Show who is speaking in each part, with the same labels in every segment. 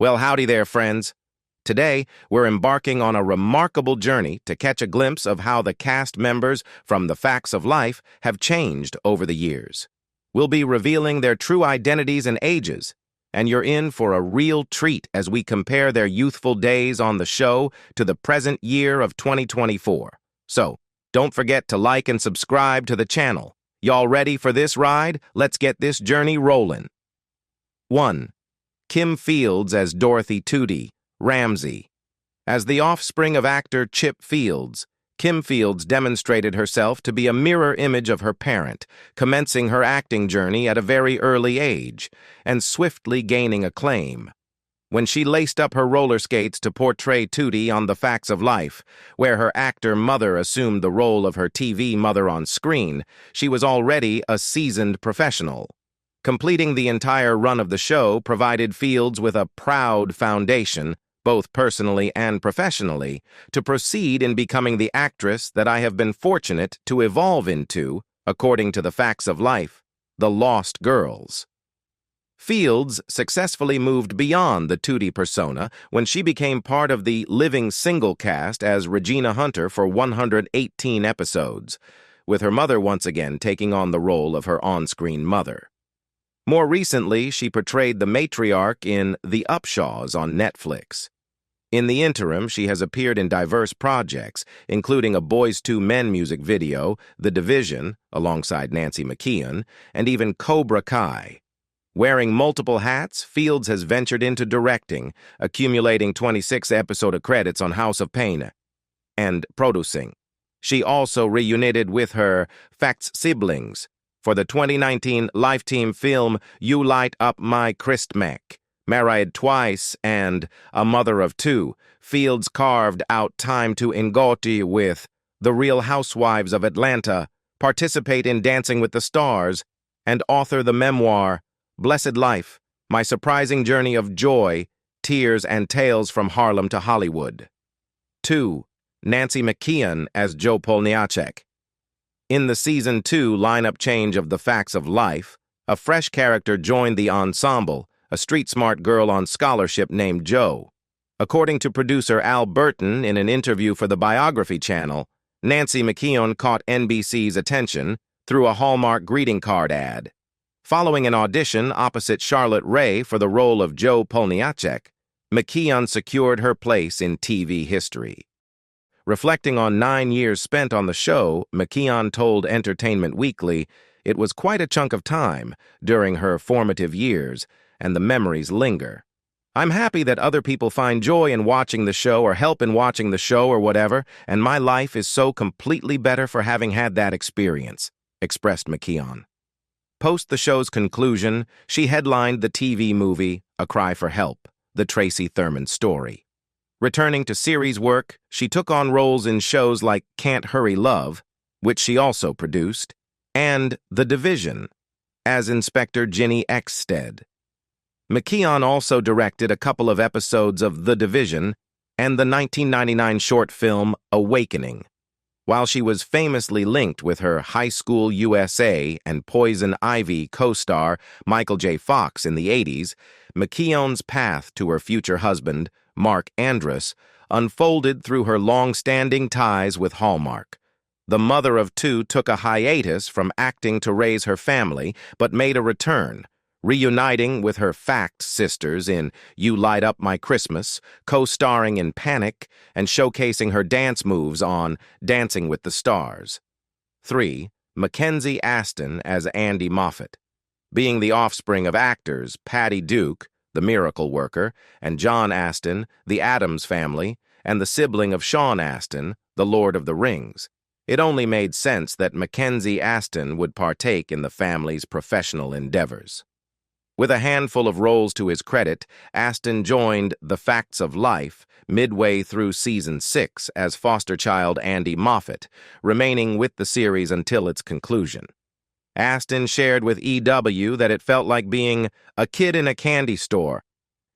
Speaker 1: Well, howdy there, friends. Today, we're embarking on a remarkable journey to catch a glimpse of how the cast members from The Facts of Life have changed over the years. We'll be revealing their true identities and ages, and you're in for a real treat as we compare their youthful days on the show to the present year of 2024. So, don't forget to like and subscribe to the channel. Y'all ready for this ride? Let's get this journey rolling. 1. Kim Fields as Dorothy Tootie, Ramsey. As the offspring of actor Chip Fields, Kim Fields demonstrated herself to be a mirror image of her parent, commencing her acting journey at a very early age, and swiftly gaining acclaim. When she laced up her roller skates to portray Tootie on The Facts of Life, where her actor mother assumed the role of her TV mother on screen, she was already a seasoned professional. Completing the entire run of the show provided Fields with a proud foundation, both personally and professionally, to proceed in becoming the actress that I have been fortunate to evolve into, according to The Facts of Life, the Lost Girls. Fields successfully moved beyond the Tootie persona when she became part of the living single cast as Regina Hunter for 118 episodes, with her mother once again taking on the role of her on-screen mother. More recently, she portrayed the matriarch in The Upshaws on Netflix. In the interim, she has appeared in diverse projects, including a Boys II Men music video, The Division, alongside Nancy McKeon, and even Cobra Kai. Wearing multiple hats, Fields has ventured into directing, accumulating 26 episode credits on House of Pain, and producing. She also reunited with her Facts siblings for the 2019 Lifetime film You Light Up My Christmas. Married twice and a mother of two, Fields carved out time to engage with The Real Housewives of Atlanta, participate in Dancing with the Stars, and author the memoir Blessed Life, My Surprising Journey of Joy, Tears and Tales from Harlem to Hollywood. 2. Nancy McKeon as Joe Polniacek. In the Season 2 lineup change of The Facts of Life, a fresh character joined the ensemble, a street-smart girl on scholarship named Jo. According to producer Al Burton in an interview for the Biography channel, Nancy McKeon caught NBC's attention through a Hallmark greeting card ad. Following an audition opposite Charlotte Rae for the role of Joe Polniacek, McKeon secured her place in TV history. Reflecting on 9 years spent on the show, McKeon told Entertainment Weekly it was quite a chunk of time during her formative years, and the memories linger. I'm happy that other people find joy in watching the show or help in watching the show or whatever, and my life is so completely better for having had that experience, expressed McKeon. Post the show's conclusion, she headlined the TV movie A Cry for Help, the Tracy Thurman story. Returning to series work, she took on roles in shows like Can't Hurry Love, which she also produced, and The Division, as Inspector Ginny Eckstead. McKeon also directed a couple of episodes of The Division and the 1999 short film Awakening. While she was famously linked with her High School USA and Poison Ivy co-star Michael J. Fox in the 80s, McKeon's path to her future husband, Mark Andrus, unfolded through her long-standing ties with Hallmark. The mother of two took a hiatus from acting to raise her family, but made a return, reuniting with her Fact sisters in You Light Up My Christmas, co-starring in Panic, and showcasing her dance moves on Dancing with the Stars. 3. McKenzie Aston as Andy Moffat. Being the offspring of actors Patty Duke, the miracle worker, and John Aston, the Addams family, and the sibling of Sean Aston, the Lord of the Rings, it only made sense that McKenzie Aston would partake in the family's professional endeavors. With a handful of roles to his credit, Aston joined The Facts of Life midway through Season 6 as foster child Andy Moffat, remaining with the series until its conclusion. Aston shared with EW that it felt like being a kid in a candy store,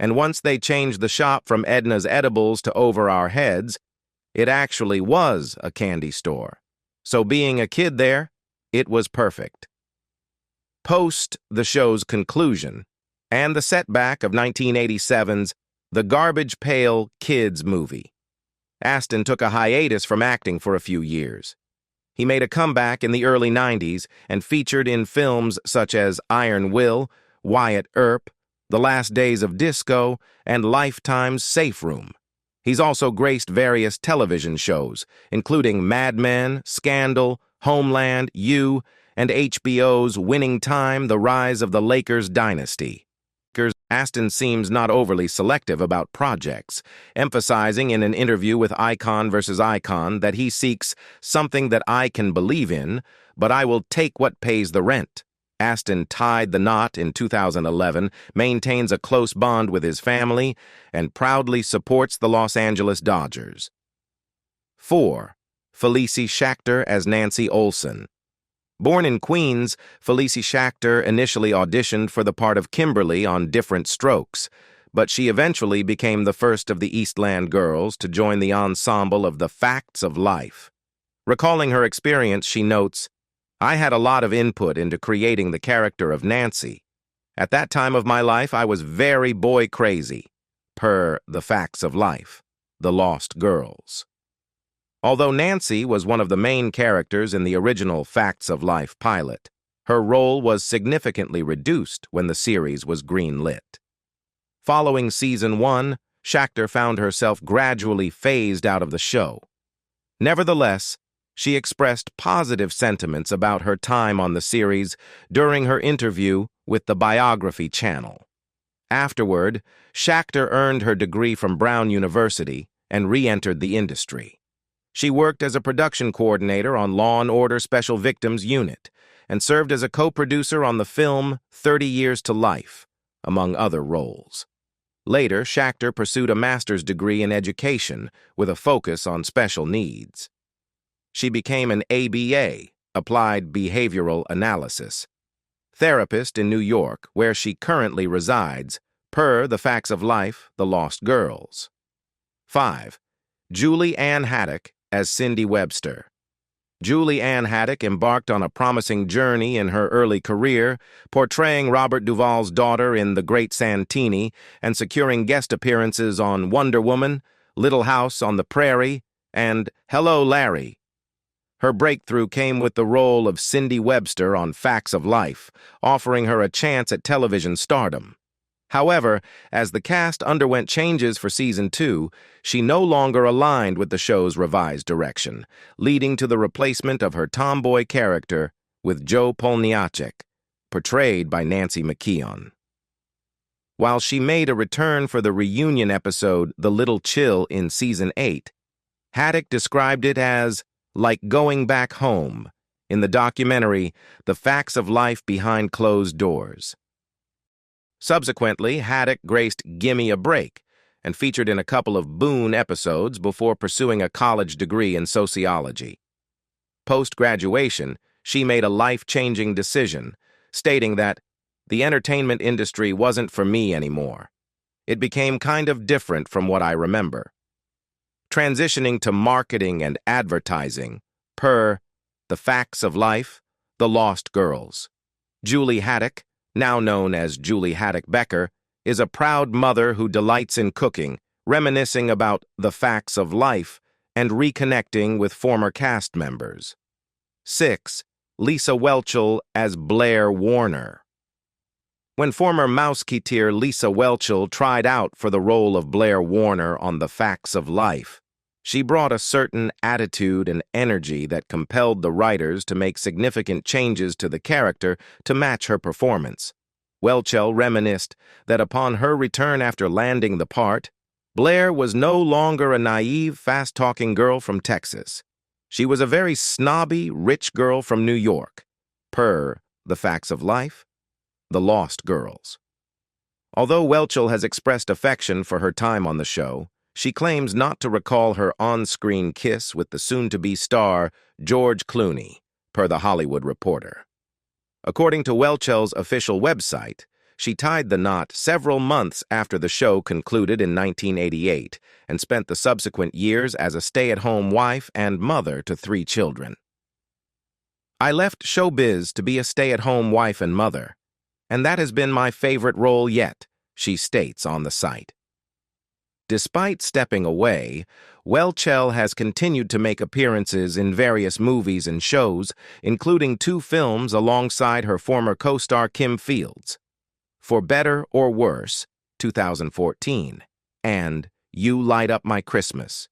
Speaker 1: and once they changed the shop from Edna's Edibles to Over Our Heads, it actually was a candy store. So being a kid there, it was perfect. Post the show's conclusion, and the setback of 1987's the Garbage Pail Kids movie. Aston took a hiatus from acting for a few years. He made a comeback in the early 90s and featured in films such as Iron Will, Wyatt Earp, The Last Days of Disco, and Lifetime's Safe Room. He's also graced various television shows, including Mad Men, Scandal, Homeland, You, and HBO's Winning Time: The Rise of the Lakers Dynasty. Aston seems not overly selective about projects, emphasizing in an interview with Icon vs. Icon that he seeks something that I can believe in, but I will take what pays the rent. Aston tied the knot in 2011, maintains a close bond with his family, and proudly supports the Los Angeles Dodgers. 4. Felicia Shakar as Nancy Olson. Born in Queens, Felicia Shakar initially auditioned for the part of Kimberly on Different Strokes, but she eventually became the first of the Eastland girls to join the ensemble of The Facts of Life. Recalling her experience, she notes, "I had a lot of input into creating the character of Nancy. At that time of my life, I was very boy crazy, per The Facts of Life, The Lost Girls." Although Nancy was one of the main characters in the original Facts of Life pilot, her role was significantly reduced when the series was greenlit. Following Season 1, Shakar found herself gradually phased out of the show. Nevertheless, she expressed positive sentiments about her time on the series during her interview with the Biography Channel. Afterward, Shakar earned her degree from Brown University and re-entered the industry. She worked as a production coordinator on Law & Order Special Victims Unit and served as a co-producer on the film 30 Years to Life, among other roles. Later, Shakar pursued a master's degree in education with a focus on special needs. She became an ABA, Applied Behavioral Analysis, therapist in New York, where she currently resides, per The Facts of Life, The Lost Girls. 5. Julie Ann Hadock as Cindy Webster. Julie Ann Hadock embarked on a promising journey in her early career, portraying Robert Duvall's daughter in The Great Santini and securing guest appearances on Wonder Woman, Little House on the Prairie, and Hello, Larry. Her breakthrough came with the role of Cindy Webster on Facts of Life, offering her a chance at television stardom. However, as the cast underwent changes for Season 2, she no longer aligned with the show's revised direction, leading to the replacement of her tomboy character with Joe Polniacek, portrayed by Nancy McKeon. While she made a return for the reunion episode The Little Chill in Season 8, Hadock described it as like going back home in the documentary The Facts of Life Behind Closed Doors. Subsequently, Hadock graced Gimme a Break and featured in a couple of Boone episodes before pursuing a college degree in sociology. Post-graduation, she made a life-changing decision, stating that the entertainment industry wasn't for me anymore. It became kind of different from what I remember. Transitioning to marketing and advertising, per The Facts of Life, The Lost Girls. Julie Hadock, now known as Julie Hadock Becker, is a proud mother who delights in cooking, reminiscing about The Facts of Life, and reconnecting with former cast members. 6. Lisa Whelchel as Blair Warner. When former Mouseketeer Lisa Whelchel tried out for the role of Blair Warner on The Facts of Life, she brought a certain attitude and energy that compelled the writers to make significant changes to the character to match her performance. Whelchel reminisced that upon her return after landing the part, Blair was no longer a naive, fast-talking girl from Texas. She was a very snobby, rich girl from New York, per The Facts of Life, The Lost Girls. Although Whelchel has expressed affection for her time on the show, she claims not to recall her on-screen kiss with the soon-to-be star George Clooney, per The Hollywood Reporter. According to Whelchel's official website, she tied the knot several months after the show concluded in 1988 and spent the subsequent years as a stay-at-home wife and mother to 3 children. I left showbiz to be a stay-at-home wife and mother, and that has been my favorite role yet, she states on the site. Despite stepping away, Welch has continued to make appearances in various movies and shows, including 2 films alongside her former co-star Kim Fields, For Better or Worse, 2014, and You Light Up My Christmas,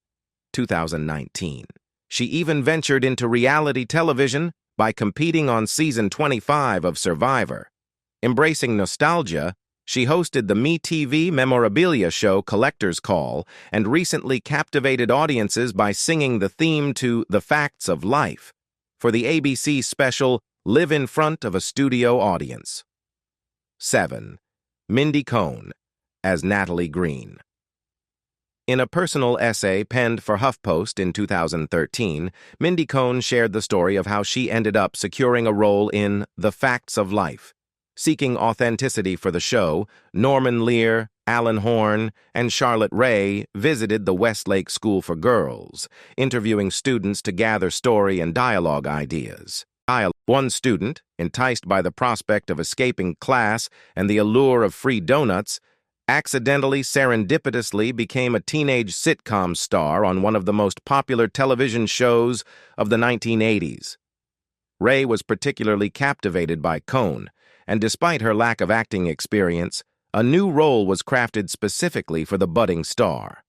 Speaker 1: 2019. She even ventured into reality television by competing on season 25 of Survivor. Embracing nostalgia, she hosted the MeTV memorabilia show Collector's Call and recently captivated audiences by singing the theme to The Facts of Life for the ABC special Live in Front of a Studio Audience. 7. Mindy Con as Natalie Green. In a personal essay penned for HuffPost in 2013, Mindy Con shared the story of how she ended up securing a role in The Facts of Life. Seeking authenticity for the show, Norman Lear, Alan Horn, and Charlotte Ray visited the Westlake School for Girls, interviewing students to gather story and dialogue ideas. One student, enticed by the prospect of escaping class and the allure of free donuts, accidentally serendipitously became a teenage sitcom star on one of the most popular television shows of the 1980s. Ray was particularly captivated by Con, and despite her lack of acting experience, a new role was crafted specifically for the budding star.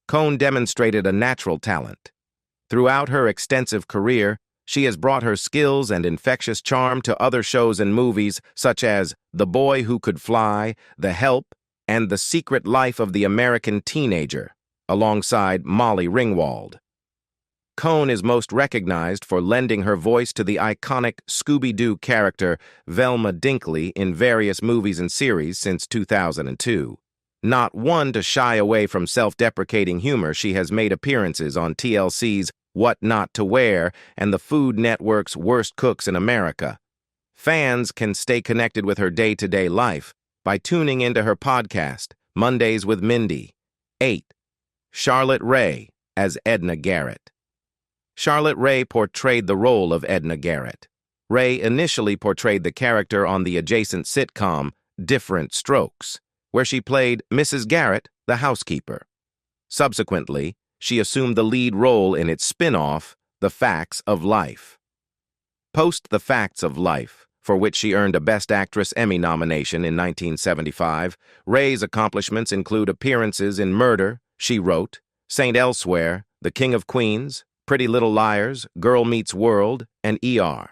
Speaker 1: Con demonstrated a natural talent. Throughout her extensive career, she has brought her skills and infectious charm to other shows and movies such as The Boy Who Could Fly, The Help, and The Secret Life of the American Teenager, alongside Molly Ringwald. Con is most recognized for lending her voice to the iconic Scooby-Doo character Velma Dinkley in various movies and series since 2002. Not one to shy away from self-deprecating humor, she has made appearances on TLC's What Not to Wear and the Food Network's Worst Cooks in America. Fans can stay connected with her day-to-day life by tuning into her podcast, Mondays with Mindy. 8. Charlotte Ray as Edna Garrett. Charlotte Ray portrayed the role of Edna Garrett. Ray initially portrayed the character on the adjacent sitcom Different Strokes, where she played Mrs. Garrett, the housekeeper. Subsequently, she assumed the lead role in its spin-off, The Facts of Life. Post The Facts of Life, for which she earned a Best Actress Emmy nomination in 1975, Ray's accomplishments include appearances in Murder, She Wrote, Saint Elsewhere, The King of Queens, Pretty Little Liars, Girl Meets World, and ER.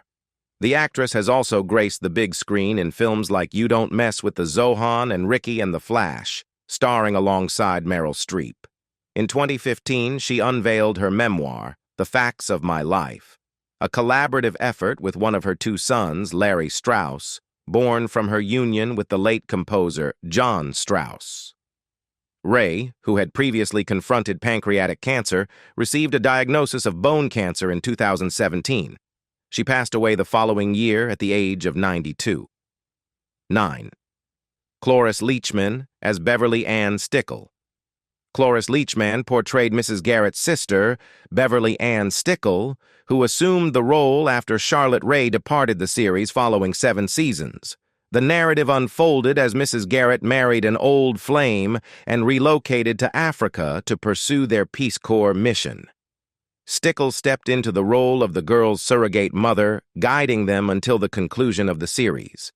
Speaker 1: The actress has also graced the big screen in films like You Don't Mess with the Zohan and Ricky and the Flash, starring alongside Meryl Streep. In 2015, she unveiled her memoir, The Facts of My Life, a collaborative effort with one of her 2 sons, Larry Strauss, born from her union with the late composer John Strauss. Ray, who had previously confronted pancreatic cancer, received a diagnosis of bone cancer in 2017. She passed away the following year at the age of 92. 9. Cloris Leachman as Beverly Ann Stickle. Cloris Leachman portrayed Mrs. Garrett's sister, Beverly Ann Stickle, who assumed the role after Charlotte Ray departed the series following 7 seasons. The narrative unfolded as Mrs. Garrett married an old flame and relocated to Africa to pursue their Peace Corps mission. Stickle stepped into the role of the girls' surrogate mother, guiding them until the conclusion of the series.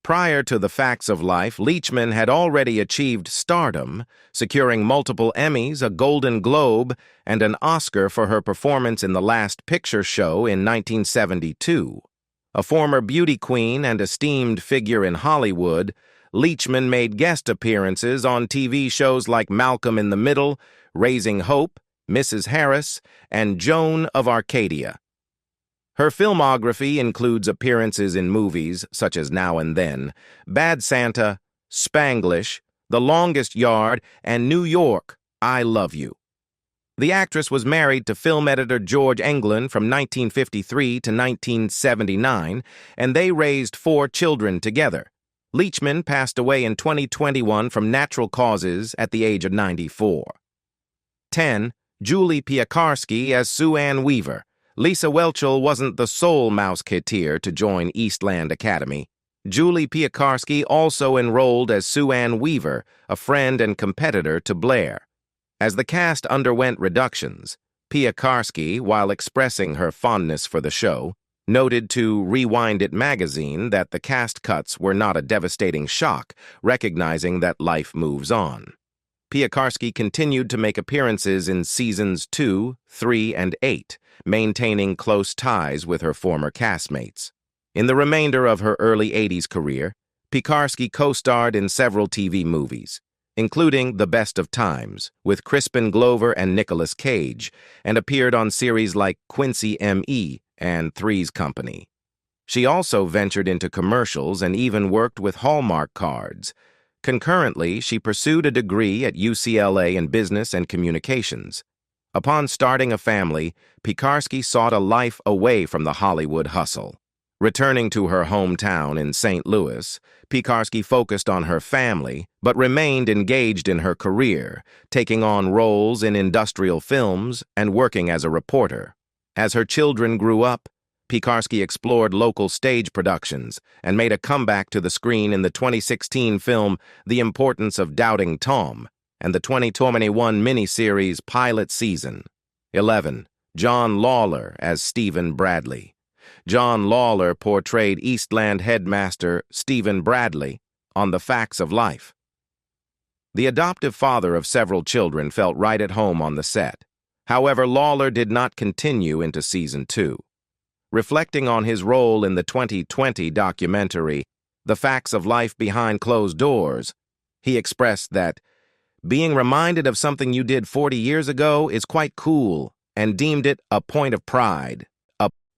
Speaker 1: Prior to The Facts of Life, Leachman had already achieved stardom, securing multiple Emmys, a Golden Globe, and an Oscar for her performance in The Last Picture Show in 1972. A former beauty queen and esteemed figure in Hollywood, Leachman made guest appearances on TV shows like Malcolm in the Middle, Raising Hope, Mrs. Harris, and Joan of Arcadia. Her filmography includes appearances in movies such as Now and Then, Bad Santa, Spanglish, The Longest Yard, and New York, I Love You. The actress was married to film editor George Englund from 1953 to 1979, and they raised 4 children together. Leachman passed away in 2021 from natural causes at the age of 94. 10. Julie Piekarski as Sue Ann Weaver. Lisa Whelchel wasn't the sole Mouseketeer to join Eastland Academy. Julie Piekarski also enrolled as Sue Ann Weaver, a friend and competitor to Blair. As the cast underwent reductions, Pakari, while expressing her fondness for the show, noted to Rewind It magazine that the cast cuts were not a devastating shock, recognizing that life moves on. Pakari continued to make appearances in seasons 2, 3, and 8, maintaining close ties with her former castmates. In the remainder of her early 80s career, Pakari co-starred in several TV movies, including The Best of Times, with Crispin Glover and Nicolas Cage, and appeared on series like Quincy M.E. and Three's Company. She also ventured into commercials and even worked with Hallmark cards. Concurrently, she pursued a degree at UCLA in Business and Communications. Upon starting a family, Pakari sought a life away from the Hollywood hustle. Returning to her hometown in St. Louis, Pakari focused on her family, but remained engaged in her career, taking on roles in industrial films and working as a reporter. As her children grew up, Pakari explored local stage productions and made a comeback to the screen in the 2016 film The Importance of Doubting Tom and the 2021 miniseries Pilot Season. 11. John Lawler as Stephen Bradley. John Lawler portrayed Eastland headmaster Stephen Bradley on The Facts of Life. The adoptive father of several children felt right at home on the set. However, Lawler did not continue into season 2. Reflecting on his role in the 2020 documentary, The Facts of Life Behind Closed Doors, he expressed that being reminded of something you did 40 years ago is quite cool and deemed it a point of pride.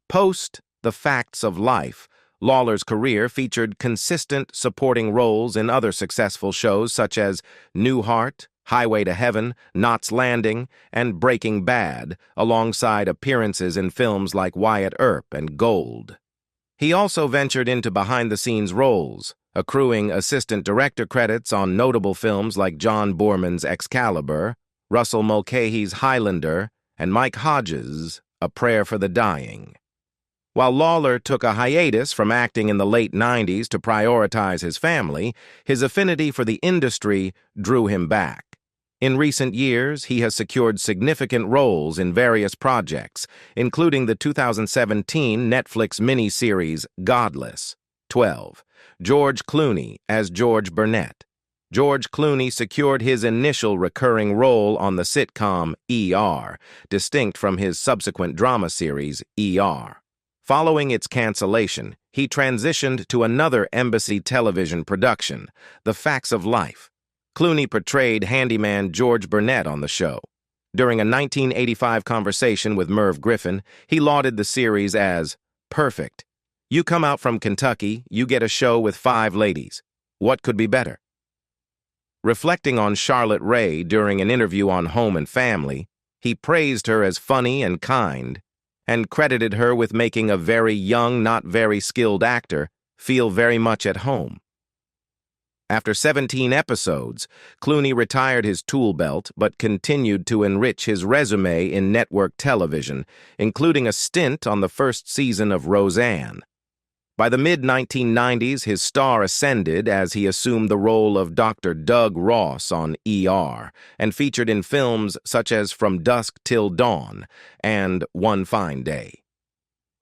Speaker 1: Post The Facts of Life, Lawler's career featured consistent supporting roles in other successful shows such as Newhart, Highway to Heaven, Knots Landing, and Breaking Bad, alongside appearances in films like Wyatt Earp and Gold. He also ventured into behind-the-scenes roles, accruing assistant director credits on notable films like John Boorman's Excalibur, Russell Mulcahy's Highlander, and Mike Hodges' A Prayer for the Dying. While Lawler took a hiatus from acting in the late 90s to prioritize his family, his affinity for the industry drew him back. In recent years, he has secured significant roles in various projects, including the 2017 Netflix miniseries Godless. 12. George Clooney as George Burnett. George Clooney secured his initial recurring role on the sitcom ER, distinct from his subsequent drama series ER. Following its cancellation, he transitioned to another Embassy television production, The Facts of Life. Clooney portrayed handyman George Burnett on the show. During a 1985 conversation with Merv Griffin, he lauded the series as perfect. You come out from Kentucky, you get a show with 5 ladies. What could be better? Reflecting on Charlotte Rae during an interview on Home and Family, he praised her as funny and kind, and credited her with making a very young, not very skilled actor feel very much at home. After 17 episodes, Clooney retired his tool belt but continued to enrich his resume in network television, including a stint on the first season of Roseanne. By the mid-1990s, his star ascended as he assumed the role of Dr. Doug Ross on ER and featured in films such as From Dusk Till Dawn and One Fine Day.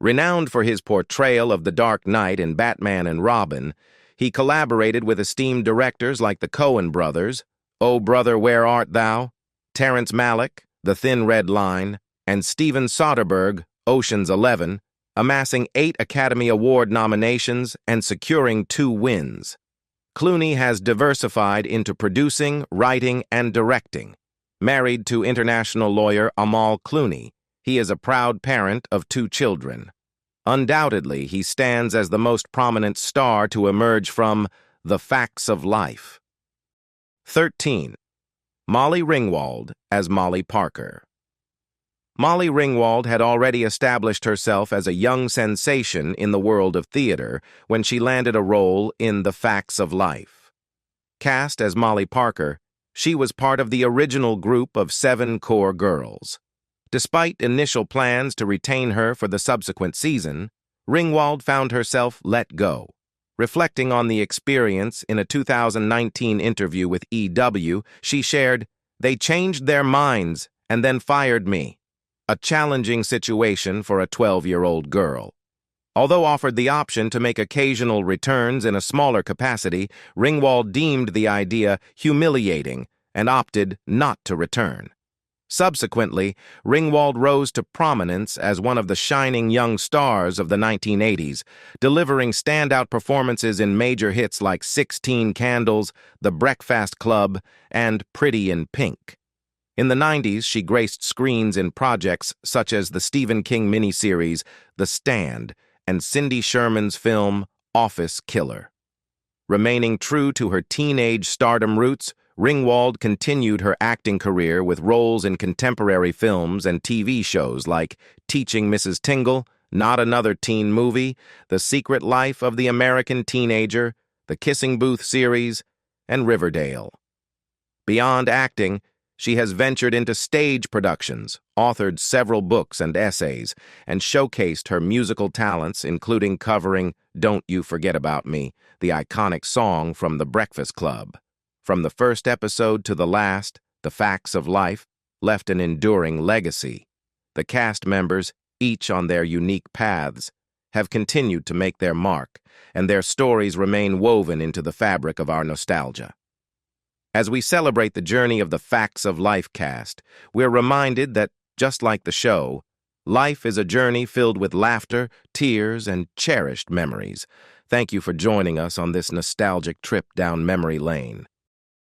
Speaker 1: Renowned for his portrayal of the Dark Knight in Batman and Robin, he collaborated with esteemed directors like the Coen brothers, Oh Brother, Where Art Thou?, Terrence Malick, The Thin Red Line, and Steven Soderbergh, Ocean's 11, amassing 8 Academy Award nominations and securing 2 wins. Clooney has diversified into producing, writing, and directing. Married to international lawyer Amal Clooney, he is a proud parent of 2 children. Undoubtedly, he stands as the most prominent star to emerge from The Facts of Life. 13. Molly Ringwald as Molly Parker. Molly Ringwald had already established herself as a young sensation in the world of theater when she landed a role in The Facts of Life. Cast as Molly Parker, she was part of the original group of 7 core girls. Despite initial plans to retain her for the subsequent season, Ringwald found herself let go. Reflecting on the experience in a 2019 interview with EW, she shared, They changed their minds and then fired me. A challenging situation for a 12-year-old girl. Although offered the option to make occasional returns in a smaller capacity, Ringwald deemed the idea humiliating and opted not to return. Subsequently, Ringwald rose to prominence as one of the shining young stars of the 1980s, delivering standout performances in major hits like 16 Candles, The Breakfast Club, and Pretty in Pink. In the 90s, she graced screens in projects such as the Stephen King miniseries The Stand and Cindy Sherman's film Office Killer. Remaining true to her teenage stardom roots, Ringwald continued her acting career with roles in contemporary films and TV shows like Teaching Mrs. Tingle, Not Another Teen Movie, The Secret Life of the American Teenager, The Kissing Booth series, and Riverdale. Beyond acting, she has ventured into stage productions, authored several books and essays, and showcased her musical talents, including covering Don't You Forget About Me, the iconic song from The Breakfast Club. From the first episode to the last, The Facts of Life left an enduring legacy. The cast members, each on their unique paths, have continued to make their mark, and their stories remain woven into the fabric of our nostalgia. As we celebrate the journey of the Facts of Life cast, we're reminded that, just like the show, life is a journey filled with laughter, tears, and cherished memories. Thank you for joining us on this nostalgic trip down memory lane.